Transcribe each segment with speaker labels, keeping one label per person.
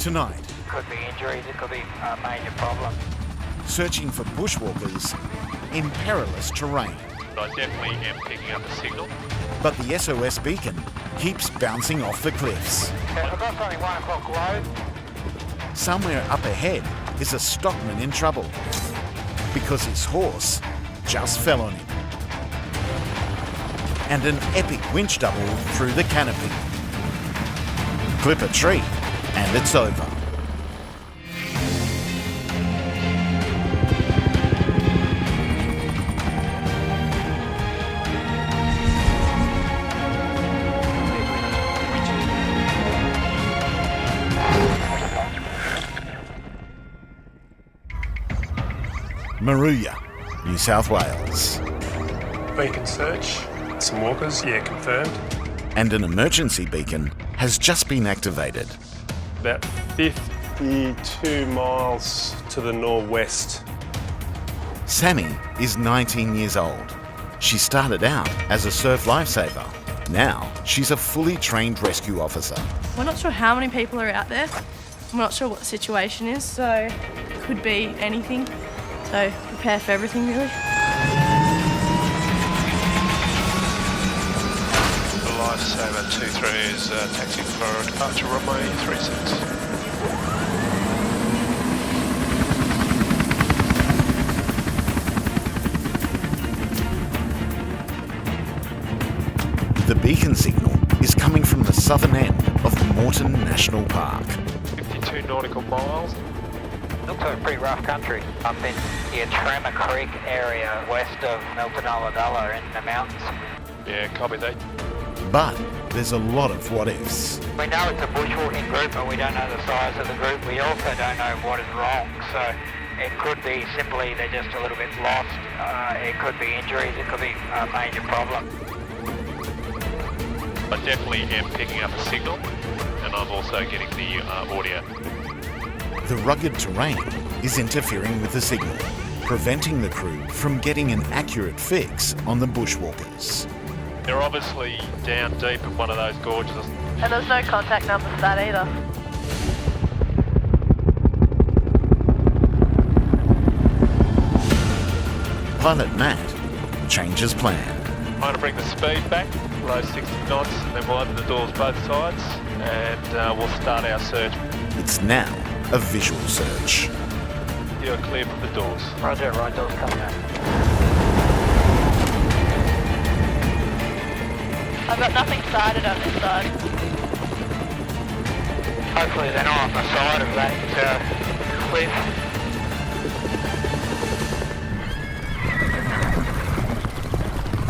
Speaker 1: tonight.
Speaker 2: Could be injuries, it could be a major problem.
Speaker 1: Searching for bushwalkers in perilous terrain.
Speaker 3: I definitely am picking up a signal.
Speaker 1: But the SOS beacon keeps bouncing off the cliffs.
Speaker 2: I've got something 1 o'clock low.
Speaker 1: Somewhere up ahead is a stockman in trouble because his horse just fell on him. And an epic winch double through the canopy. Clip a tree and it's over. Moruya, New South Wales.
Speaker 4: Beacon search, some walkers, confirmed.
Speaker 1: And an emergency beacon has just been activated.
Speaker 4: About 52 miles to the northwest.
Speaker 1: Sammy is 19 years old. She started out as a surf lifesaver. Now she's a fully trained rescue officer.
Speaker 5: We're not sure how many people are out there. We're not sure what the situation is, so it could be anything. So prepare for everything, really.
Speaker 3: The Lifesaver 23 is taxi for departure runway 36.
Speaker 1: The beacon signal is coming from the southern end of Moreton National Park.
Speaker 3: 52 nautical miles.
Speaker 2: Looks like pretty rough country. Up in the Tremor Creek area west of Milton Ulladulla in the mountains.
Speaker 3: Yeah, copy that.
Speaker 1: But there's a lot of what-ifs.
Speaker 2: We know it's a bushwalking group, but we don't know the size of the group. We also don't know what is wrong. So it could be simply they're just a little bit lost. It could be injuries. It could be a major problem.
Speaker 3: I definitely am picking up a signal, and I'm also getting the audio.
Speaker 1: The rugged terrain is interfering with the signal, preventing the crew from getting an accurate fix on the bushwalkers.
Speaker 3: They're obviously down deep in one of those gorges.
Speaker 5: And there's no contact number for that either.
Speaker 1: Pilot Matt changes plan.
Speaker 3: I'm going to bring the speed back, below 60 knots, and then we'll open the doors both sides, and we'll start our search.
Speaker 1: It's now a visual search.
Speaker 3: You're clear from the doors.
Speaker 2: Roger, right doors coming out.
Speaker 5: I've got nothing sighted on this side.
Speaker 2: Hopefully they're not on the side of that cliff.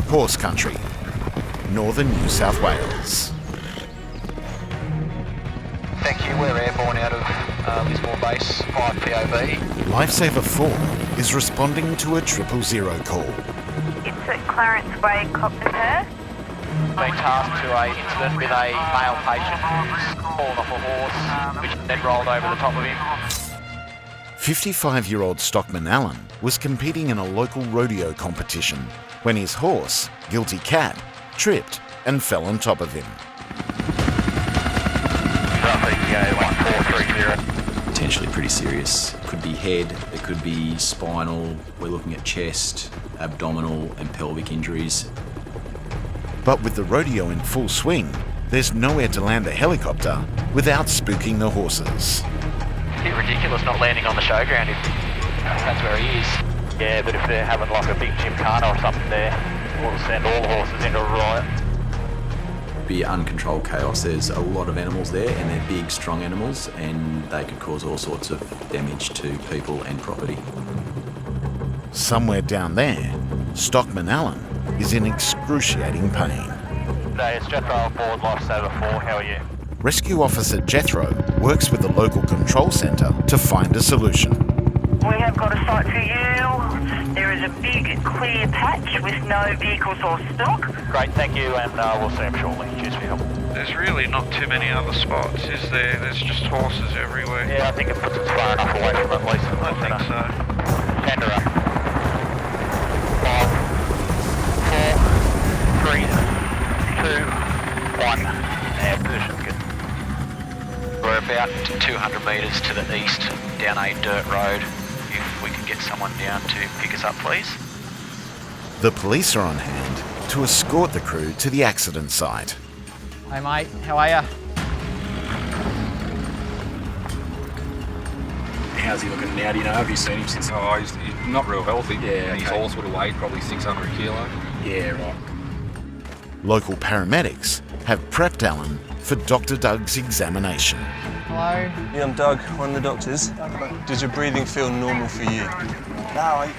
Speaker 1: Horse country, northern New South Wales.
Speaker 2: Thank you, we're airborne out of Lismore Base 5 POV.
Speaker 1: Lifesaver 4 is responding to a 000 call.
Speaker 6: It's at Clarence Way, Coptonhurst.
Speaker 2: Been tasked to an incident with a male patient who's fallen off a horse, which then rolled over the top of him.
Speaker 1: 55-year-old stockman Alan was competing in a local rodeo competition when his horse, Guilty Cat, tripped and fell on top of him.
Speaker 7: Potentially pretty serious. Could be head, it could be spinal. We're looking at chest, abdominal and pelvic injuries.
Speaker 1: But with the rodeo in full swing, there's nowhere to land a helicopter without spooking the horses.
Speaker 2: It's a bit ridiculous not landing on the showground if that's where he is. Yeah, but if they're having like a big gymkhana or something there, we'll send all the horses into a riot.
Speaker 7: Be uncontrolled chaos. There's a lot of animals there and they're big, strong animals and they could cause all sorts of damage to people and property.
Speaker 1: Somewhere down there, stockman Alan is in excruciating pain.
Speaker 2: Today it's Jethro aboard Lifesaver 4, how are you?
Speaker 1: Rescue officer Jethro works with the local control centre to find a solution.
Speaker 6: We have got a site for you. There is a big clear patch with no vehicles or stock.
Speaker 2: Great, thank you, and we'll see him shortly. Cheers for your help.
Speaker 8: There's really not too many other spots, is there? There's just horses everywhere.
Speaker 2: Yeah, I think it puts us far enough away from it, Lisa.
Speaker 8: I think so.
Speaker 2: Tender up. 5, 4, 3, 2, 1. Yeah, position's good.
Speaker 9: We're about 200 metres to the east down a dirt road. If we can get someone down to pick us up, please.
Speaker 1: The police are on hand to escort the crew to the accident site.
Speaker 10: Hey mate, how are ya?
Speaker 11: How's he looking now? Do you know? Have you seen him since?
Speaker 12: Oh, he's not real healthy.
Speaker 11: Yeah,
Speaker 12: and his
Speaker 11: okay.
Speaker 12: horse would have weighed probably 600 kilo.
Speaker 11: Yeah, right.
Speaker 1: Local paramedics have prepped Alan for Dr. Doug's examination.
Speaker 10: Hello?
Speaker 13: Yeah, I'm Doug, one of the doctors. Does your breathing feel normal for you?
Speaker 14: No,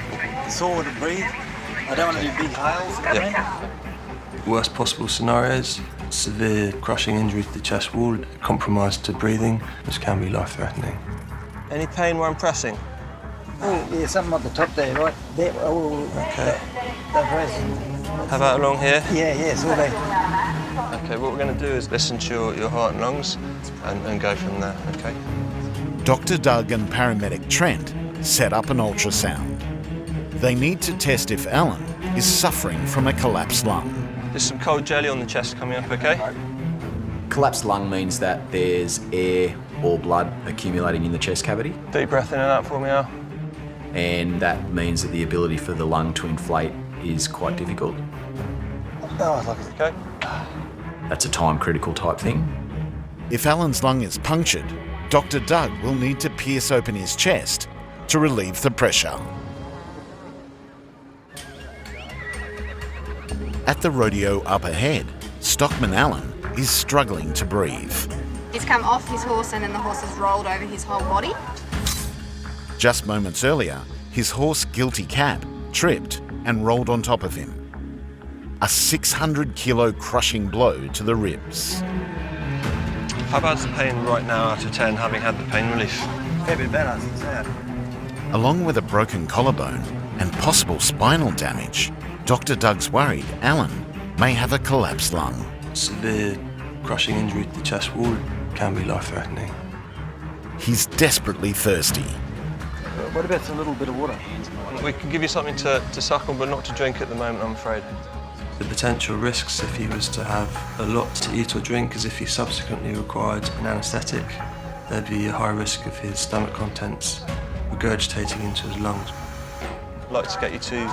Speaker 14: it's all to breathe. I don't want to do big hails.
Speaker 13: Yeah. Worst possible scenarios, severe crushing injury to the chest wall, compromise to breathing, which can be life-threatening. Any pain where I'm pressing?
Speaker 14: Oh, yeah, something at the top there, right? There, oh,
Speaker 13: okay.
Speaker 14: That press.
Speaker 13: How about along here?
Speaker 14: Yeah, it's all there.
Speaker 13: Okay, what we're going to do is listen to your heart and lungs and go from there, okay?
Speaker 1: Dr. Doug and paramedic Trent set up an ultrasound. They need to test if Alan is suffering from a collapsed lung.
Speaker 13: There's some cold jelly on the chest coming up, okay?
Speaker 7: Collapsed lung means that there's air or blood accumulating in the chest cavity.
Speaker 13: Deep breath in and out for me, Al.
Speaker 7: And that means that the ability for the lung to inflate is quite difficult.
Speaker 14: Oh, I like it.
Speaker 13: Okay.
Speaker 7: That's a time-critical type thing.
Speaker 1: If Alan's lung is punctured, Dr. Doug will need to pierce open his chest to relieve the pressure. At the rodeo up ahead, Stockman Alan is struggling to breathe.
Speaker 15: He's come off his horse and then the horse has rolled over his whole body.
Speaker 1: Just moments earlier, his horse Guilty Cat tripped and rolled on top of him. A 600-kilo crushing blow to the ribs.
Speaker 13: How bad's the pain right now out of 10, having had the pain relief?
Speaker 14: A bit better, since that.
Speaker 1: Along with a broken collarbone and possible spinal damage, Dr. Doug's worried Alan may have a collapsed lung.
Speaker 13: Severe crushing injury to the chest wall can be life-threatening.
Speaker 1: He's desperately thirsty.
Speaker 14: What about a little bit of water?
Speaker 13: We can give you something to suck on, but not to drink at the moment, I'm afraid. The potential risks if he was to have a lot to eat or drink is if he subsequently required an anaesthetic, there'd be a high risk of his stomach contents regurgitating into his lungs. I'd like to get you to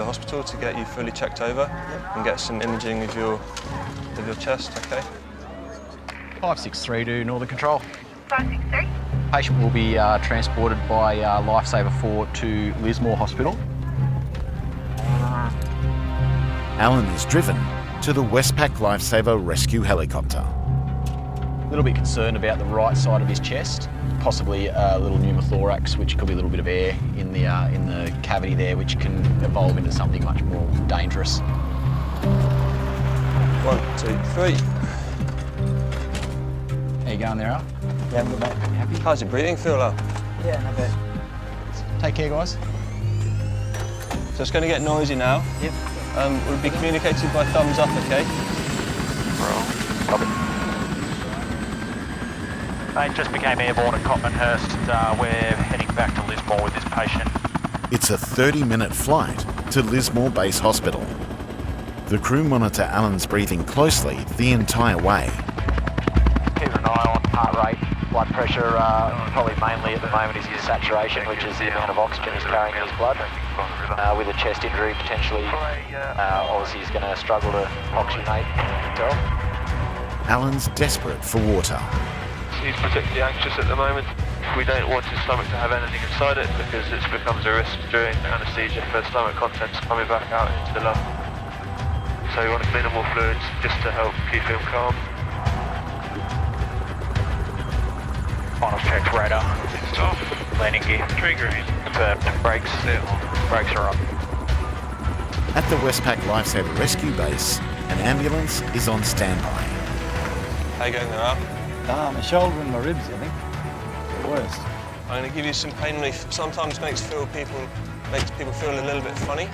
Speaker 13: hospital to get you fully checked over and get some imaging of your chest, okay?
Speaker 10: 563 to Northern Control.
Speaker 6: 563.
Speaker 10: Patient will be transported by Lifesaver 4 to Lismore Hospital.
Speaker 1: Alan is driven to the Westpac Lifesaver rescue helicopter.
Speaker 10: A little bit concerned about the right side of his chest, possibly a little pneumothorax, which could be a little bit of air in the cavity there, which can evolve into something much more dangerous.
Speaker 13: 1, 2, 3.
Speaker 10: How you going there, Al?
Speaker 14: Yeah, I'm good, mate.
Speaker 10: Happy?
Speaker 13: How's your breathing feel, Al?
Speaker 14: Yeah, not bad.
Speaker 10: Take care, guys.
Speaker 13: So it's going to get noisy now.
Speaker 14: Yep.
Speaker 13: We'll be communicated by thumbs up, okay?
Speaker 2: Mate, just became airborne at Cotmanhurst. We're heading back to Lismore with this patient.
Speaker 1: It's a 30-minute flight to Lismore Base Hospital. The crew monitor Alan's breathing closely the entire way.
Speaker 2: Keep an eye on heart rate, blood pressure. Probably mainly at the moment is his saturation, which is the amount of oxygen he's carrying in his blood. With a chest injury, potentially, obviously he's going to struggle to oxygenate himself.
Speaker 1: Alan's desperate for water.
Speaker 3: He's particularly anxious at the moment. We don't want his stomach to have anything inside it because it becomes a risk during anaesthesia for stomach contents coming back out into the lung. So we want minimal fluids just to help keep him calm.
Speaker 2: Final check, radar.
Speaker 3: Stop.
Speaker 2: Landing gear.
Speaker 3: Triggering.
Speaker 2: Confirmed. Brakes. Brakes are up.
Speaker 1: At the Westpac Lifesaver Rescue Base, an ambulance is on standby.
Speaker 13: How you going there, Al?
Speaker 14: My shoulder and my ribs, I think. The worst.
Speaker 13: I'm going to give you some pain relief. Sometimes makes people feel a little bit funny.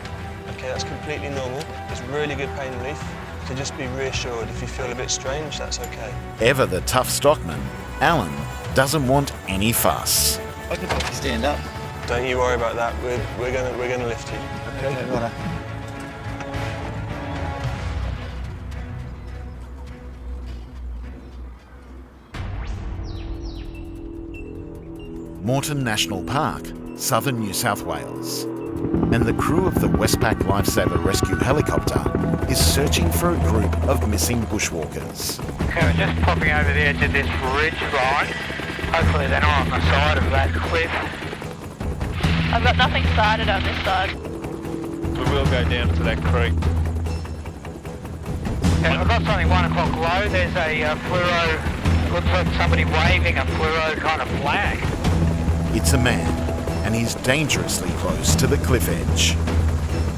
Speaker 13: Okay, that's completely normal. It's really good pain relief. So just be reassured. If you feel a bit strange, that's okay.
Speaker 1: Ever the tough stockman, Alan doesn't want any fuss.
Speaker 14: I can stand up.
Speaker 13: Don't you worry about that. We're gonna lift you.
Speaker 14: Okay, righto.
Speaker 1: Moreton National Park, southern New South Wales. And the crew of the Westpac Lifesaver Rescue helicopter is searching for a group of missing bushwalkers.
Speaker 2: Okay, we're just popping over the edge of this ridge line. Hopefully they're not on the side of that cliff.
Speaker 5: I've got nothing sighted on this side.
Speaker 3: We will go down to that creek.
Speaker 2: Okay, I've got something 1 o'clock low. There's a fluoro, looks like somebody waving a fluoro kind of flag.
Speaker 1: It's a man, and he's dangerously close to the cliff edge.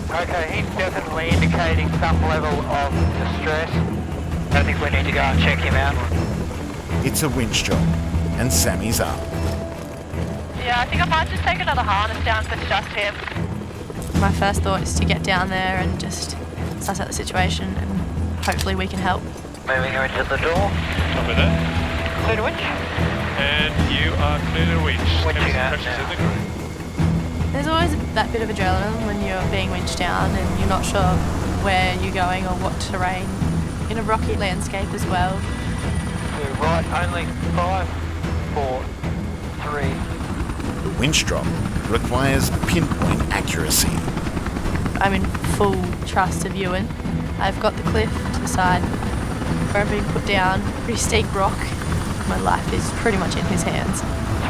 Speaker 2: Okay, he's definitely indicating some level of distress. I think we need to go and check him out.
Speaker 1: It's a winch job, and Sammy's up.
Speaker 5: Yeah, I think I might just take another harness down if it's just him. My first thought is to get down there and just suss out the situation, and hopefully we can help.
Speaker 2: Moving her into the door.
Speaker 3: Copy that.
Speaker 2: Clear to winch.
Speaker 3: And you are clear to winch.
Speaker 2: Winching out now.
Speaker 3: In the group.
Speaker 5: There's always that bit of adrenaline when you're being winched down and you're not sure where you're going or what terrain. In a rocky landscape as well.
Speaker 2: To right only. 5, 4, 3.
Speaker 1: The winch drop requires pinpoint accuracy.
Speaker 5: I'm in full trust of Ewan. I've got the cliff to the side where I've been put down, pretty steep rock. My life is pretty much in his hands.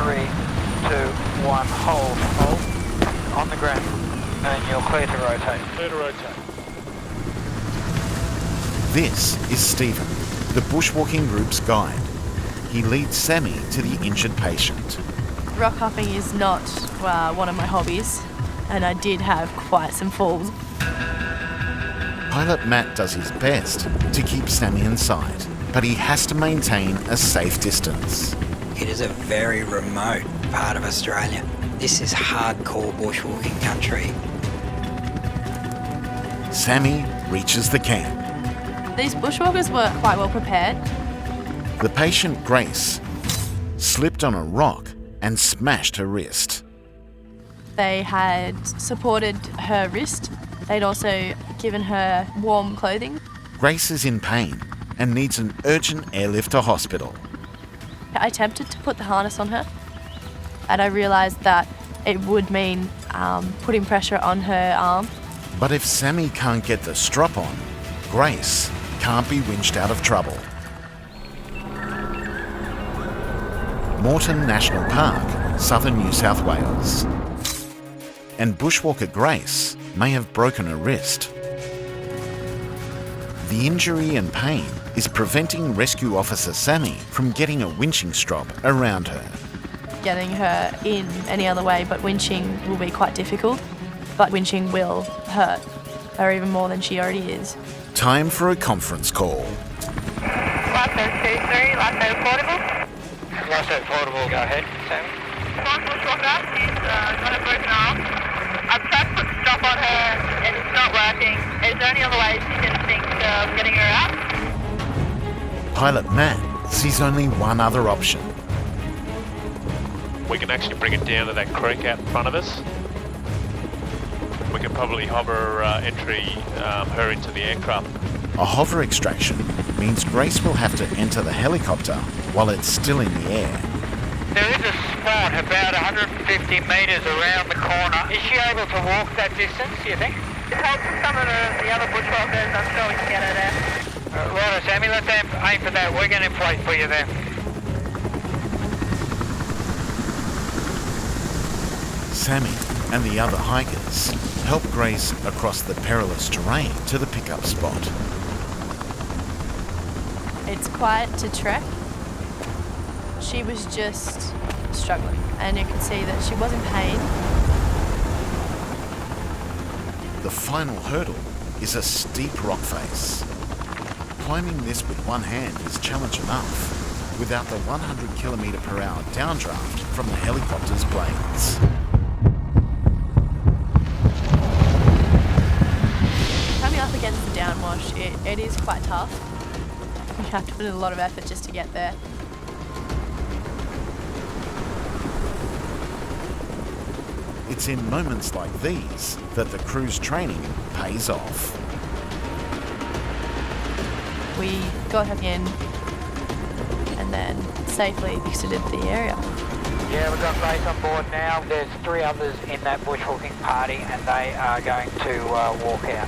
Speaker 2: 3, 2, 1, hold. On the ground. And you're clear to rotate.
Speaker 3: Clear to rotate.
Speaker 1: This is Stephen, the bushwalking group's guide. He leads Sammy to the injured patient.
Speaker 5: Rock hopping is not one of my hobbies, and I did have quite some falls.
Speaker 1: Pilot Matt does his best to keep Sammy in sight, but he has to maintain a safe distance.
Speaker 16: It is a very remote part of Australia. This is hardcore bushwalking country.
Speaker 1: Sammy reaches the camp.
Speaker 5: These bushwalkers were quite well prepared.
Speaker 1: The patient, Grace, slipped on a rock and smashed her wrist.
Speaker 5: They had supported her wrist. They'd also given her warm clothing.
Speaker 1: Grace is in pain and needs an urgent airlift to hospital.
Speaker 5: I attempted to put the harness on her, and I realised that it would mean putting pressure on her arm.
Speaker 1: But if Sammy can't get the strap on, Grace can't be winched out of trouble. Moreton National Park, southern New South Wales. And bushwalker Grace may have broken her wrist. The injury and pain is preventing rescue officer Sammy from getting a winching strap around her.
Speaker 5: Getting her in any other way but winching will be quite difficult, but winching will hurt her even more than she already is.
Speaker 1: Time for a conference call.
Speaker 6: Lasso 2-3, Lasso portable.
Speaker 2: Lasso portable, go ahead, Sammy.
Speaker 6: One bushwalker, she's got a broken arm. I've tried to put the strap on her and it's not working. Is there any other ways you can think of getting her out?
Speaker 1: Pilot Matt sees only one other option.
Speaker 3: We can actually bring it down to that creek out in front of us. We can probably hover entry her into the aircraft.
Speaker 1: A hover extraction means Grace will have to enter the helicopter while it's still in the air.
Speaker 2: There is a spot about 150 metres around the corner. Is she able to walk that distance, do you think?
Speaker 6: To help some of the other bushwalkers, I'm sure we can get her there.
Speaker 2: Right, Sammy, let's aim for that. We're going to play for you there.
Speaker 1: Sammy and the other hikers help Grace across the perilous terrain to the pickup spot.
Speaker 5: It's quite a trek. She was just struggling, and you could see that she was in pain.
Speaker 1: The final hurdle is a steep rock face. Climbing this with one hand is challenge enough without the 100 km/h downdraft from the helicopter's blades.
Speaker 5: Coming up against the downwash, it is quite tough. You have to put in a lot of effort just to get there.
Speaker 1: It's in moments like these that the crew's training pays off.
Speaker 5: We got her in and then safely exited the area.
Speaker 2: Yeah, we've got Grace on board now. There's 3 others in that bushwalking party and they are going to walk out.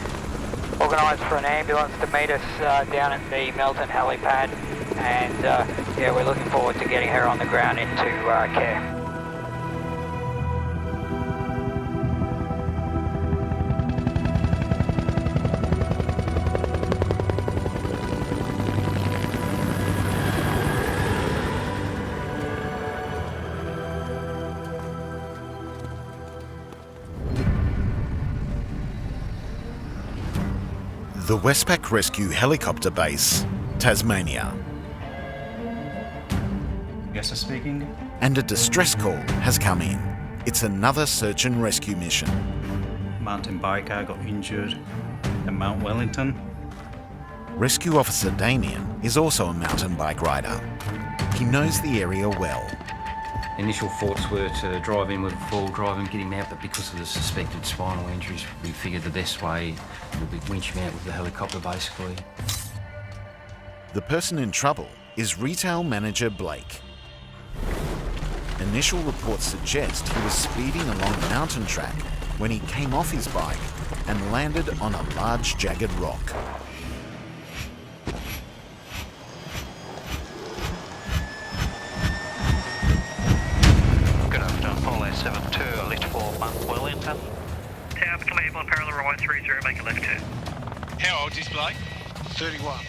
Speaker 2: Organised for an ambulance to meet us down at the Melton helipad, and yeah, we're looking forward to getting her on the ground into care.
Speaker 1: The Westpac Rescue Helicopter Base, Tasmania.
Speaker 17: Yes, speaking.
Speaker 1: And a distress call has come in. It's another search and rescue mission.
Speaker 17: Mountain biker got injured at Mount Wellington.
Speaker 1: Rescue Officer Damien is also a mountain bike rider. He knows the area well.
Speaker 18: Initial thoughts were to drive in with a full drive and get him out, but because of the suspected spinal injuries, we figured the best way would be winch him out with the helicopter, basically.
Speaker 1: The person in trouble is retail manager Blake. Initial reports suggest he was speeding along the mountain track when he came off his bike and landed on a large jagged rock.
Speaker 8: Good afternoon, Apollo 72, lift for Mount Wellington.
Speaker 19: Tower Cleveland, parallel right 30, make a left turn.
Speaker 20: How old is Blake?
Speaker 19: 31.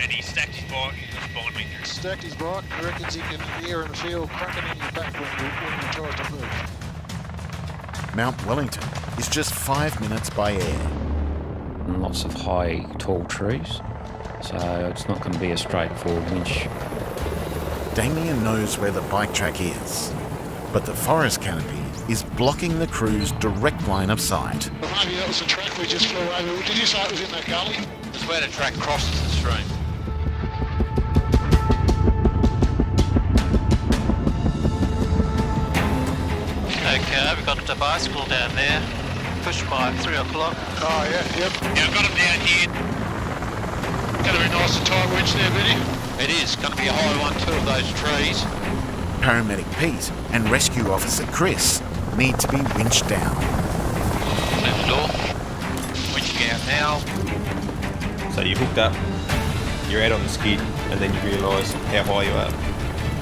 Speaker 20: And he stacked his bike in the spine injury.
Speaker 19: Stacked his bike, he reckons he can hear and feel cracking in your back when he tries to move.
Speaker 1: Mount Wellington is just 5 minutes by air.
Speaker 18: Lots of high, tall trees, so it's not going to be a straightforward winch.
Speaker 1: Damien knows where the bike track is, but the forest canopy is blocking the crew's direct line of sight.
Speaker 19: Maybe that was the track we just flew over. Did you say it was in that gully?
Speaker 20: It's where the track crosses the stream.
Speaker 8: Okay, we've got the bicycle down there. Push by 3 o'clock.
Speaker 19: Oh, yeah, yep.
Speaker 20: Yeah, I've got him down here. Going to be nice and tight winch there, Vinny. It is. Going to be a high one, 2 of those trees.
Speaker 1: Paramedic Pete and Rescue Officer Chris need to be winched down.
Speaker 8: Open the door. Winching out now.
Speaker 21: So you hooked up, you're out on the skid, and then you realise how high you are.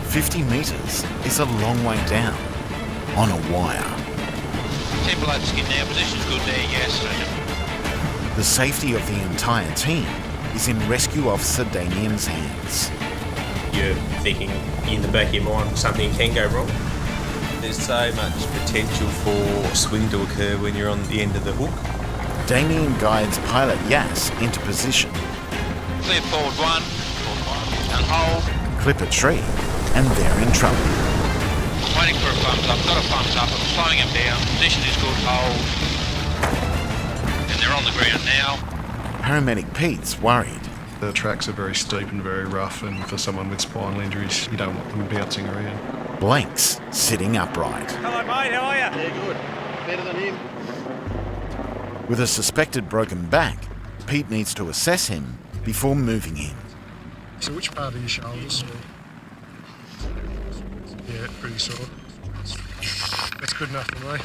Speaker 1: 50 metres is a long way down, on a wire.
Speaker 8: 10 below the skid now, position's good there, yes.
Speaker 1: The safety of the entire team is in Rescue Officer Damien's hands.
Speaker 21: You're thinking in the back of your mind something can go wrong. There's so much potential for swing to occur when you're on the end of the hook.
Speaker 1: Damien guides pilot Yas into position.
Speaker 8: Clear forward 1, and hold.
Speaker 1: Clip a tree, and they're in trouble.
Speaker 8: I'm waiting for a thumbs up, got a thumbs up, I'm slowing him down, position is good, hold. And they're on the ground now.
Speaker 1: Paramedic Pete's worried.
Speaker 22: The tracks are very steep and very rough, and for someone with spinal injuries, you don't want them bouncing around.
Speaker 1: Blake's sitting upright.
Speaker 19: Hello, mate, how are you? Yeah, good. Better than him.
Speaker 1: With a suspected broken back, Pete needs to assess him before moving him.
Speaker 19: So which part of your shoulders? Yeah, pretty sore. That's good enough for me.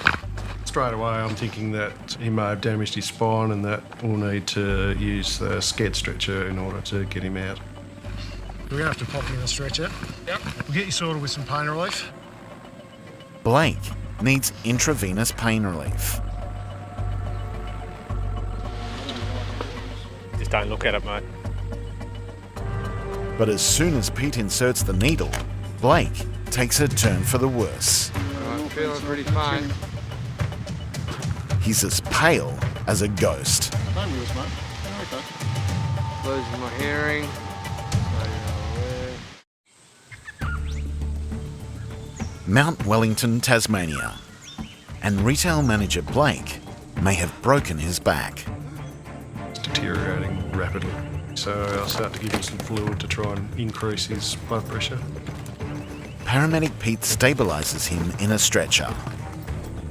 Speaker 22: Straight away, I'm thinking that he may have damaged his spine and that we'll need to use the SCED stretcher in order to get him out.
Speaker 19: We're going to have to pop you in the stretcher. Yep. We'll get you sorted with some pain relief.
Speaker 1: Blake needs intravenous pain relief.
Speaker 21: Just don't look at it, mate.
Speaker 1: But as soon as Pete inserts the needle, Blake takes a turn for the worse.
Speaker 23: I'm feeling pretty fine.
Speaker 1: He's as pale as a ghost.
Speaker 19: Fabulous, mate. Okay.
Speaker 23: Losing my hearing.
Speaker 1: Mount Wellington, Tasmania. And retail manager Blake may have broken his back.
Speaker 22: It's deteriorating rapidly, so I'll start to give him some fluid to try and increase his blood pressure.
Speaker 1: Paramedic Pete stabilises him in a stretcher.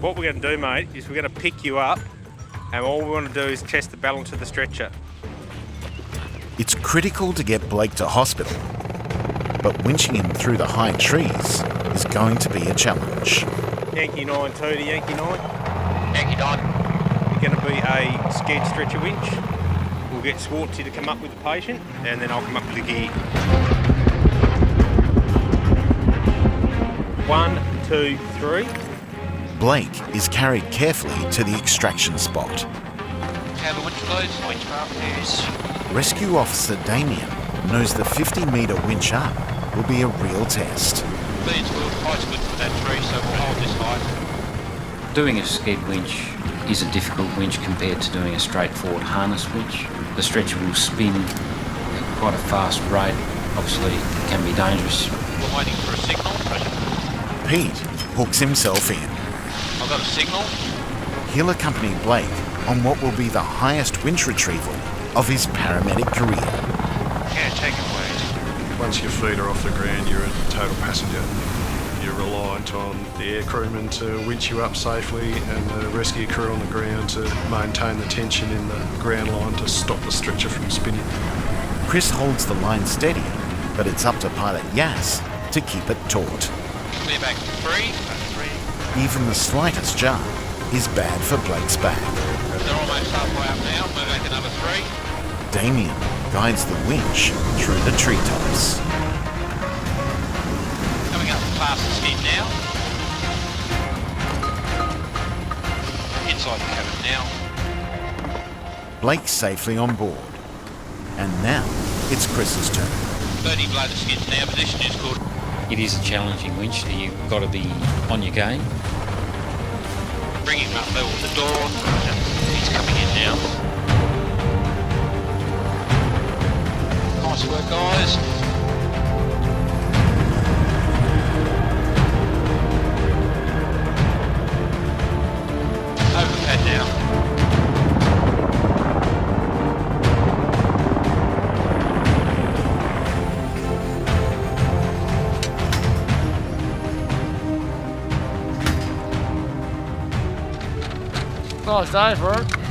Speaker 21: What we're going to do, mate, is we're going to pick you up, and all we want to do is test the balance of the stretcher.
Speaker 1: It's critical to get Blake to hospital, but winching him through the high trees is going to be a challenge.
Speaker 4: Yankee 9 2 to Yankee 9.
Speaker 20: Yankee 9.
Speaker 4: Going to be a sked stretcher winch. We'll get Swartzy to come up with the patient, and then I'll come up with the gear. 1, 2, 3.
Speaker 1: Blake is carried carefully to the extraction spot.
Speaker 20: Have a winch, please. Winch up, please.
Speaker 1: Rescue Officer Damien knows the 50-metre winch up will be a real test.
Speaker 20: Speed's good, height's good for that tree, so we'll hold this height.
Speaker 18: Doing a sked winch is a difficult winch compared to doing a straightforward harness winch. The stretcher will spin at quite a fast rate. Obviously, it can be dangerous.
Speaker 20: We're waiting for a signal.
Speaker 1: Pete hooks himself in.
Speaker 20: I've got a signal.
Speaker 1: He'll accompany Blake on what will be the highest winch retrieval of his paramedic career.
Speaker 20: Yeah, take it away.
Speaker 22: Once your feet are off the ground, you're a total passenger. You're reliant on the air crewmen to winch you up safely and the rescue crew on the ground to maintain the tension in the ground line to stop the stretcher from spinning.
Speaker 1: Chris holds the line steady, but it's up to pilot Yas to keep it taut.
Speaker 20: Clear back 3.
Speaker 1: Even the slightest jar is bad for Blake's back.
Speaker 20: They're almost halfway up now. Move back another 3.
Speaker 1: Damien guides the winch through the treetops.
Speaker 20: Coming up past the skid now. Inside the cabin now.
Speaker 1: Blake's safely on board. And now it's Chris's turn.
Speaker 20: 30 below the skids now. Position is good.
Speaker 18: It is a challenging winch, so you've got to be on your game.
Speaker 20: Bring him up level with the door. He's coming in now. Nice work, guys. Over the pad now.
Speaker 19: Nice day for it.